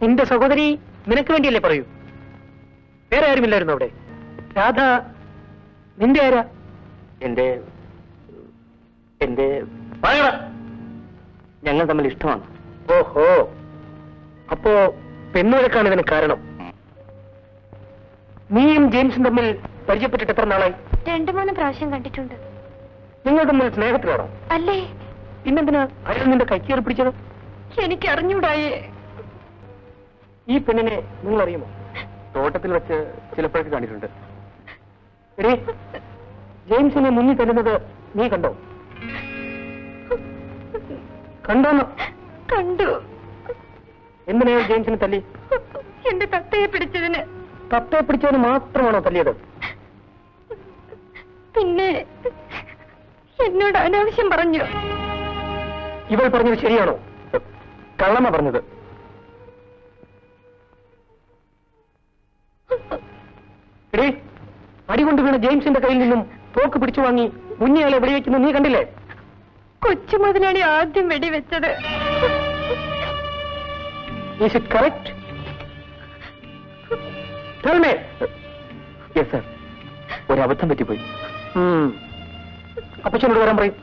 നിന്റെ സഹോദരി നിനക്ക് വേണ്ടിയല്ലേ പറയൂ? വേറെ ആരുമില്ലായിരുന്നു അവിടെ? രാധ നിന്റെ ആരാ? എന്റെ പറയടാ. ഞങ്ങൾ തമ്മിൽ ഇഷ്ടമാണ്. ഓഹോ, അപ്പോ പെണ്ണുവഴക്കാണ് ഇതിന് കാരണം. നീയും ജെയിംസും തമ്മിൽ പരിചയപ്പെട്ടിട്ട് എത്ര നാളായി? 2-3 പ്രാവശ്യം കണ്ടിട്ടുണ്ട്. നിങ്ങൾ തമ്മിൽ സ്നേഹത്തിലാണോ? അല്ലേ? പിന്നെന്തിനാ അയാൾ നിന്റെ കൈക്കേറി പിടിച്ചത്? എനിക്ക് അറിഞ്ഞൂടായേ. ഈ പെണ്ണിനെ നിങ്ങൾ അറിയുമോ? തോട്ടത്തിൽ വെച്ച് ചിലപ്പോഴൊക്കെ കണ്ടിട്ടുണ്ട്. എടീ, ജെയിംസിനെ മുന്നിൽ തരുന്നത് നീ കണ്ടോ? കണ്ടോന്നോ? കണ്ടു. എന്തിനാ ജെയിംസിനെ തല്ലി? എന്റെ തത്തയെ പിടിച്ചതിന്. തത്തയെ പിടിച്ചതിന് മാത്രമാണോ തല്ലിയത്? പിന്നെ എന്നോട് അനാവശ്യം പറഞ്ഞു. ഇവൾ പറഞ്ഞത് ശരിയാണോ? കള്ളമ പറഞ്ഞത്. എടീ, അടികൊണ്ട് വീണ ജെയിംസിന്റെ കയ്യിൽ നിന്നും തോക്ക് പിടിച്ചു വാങ്ങി മുന്നിയാളെ വെടിവെക്കുന്നത് നീ കണ്ടില്ലേ? കൊച്ചു മുതലാളി ആദ്യം വെടിവെച്ചത്. Is it correct? Tell me. Yes sir, ഒരു അബദ്ധം പറ്റിപ്പോയി. അപ്പച്ചനോട് വരാൻ പറയും.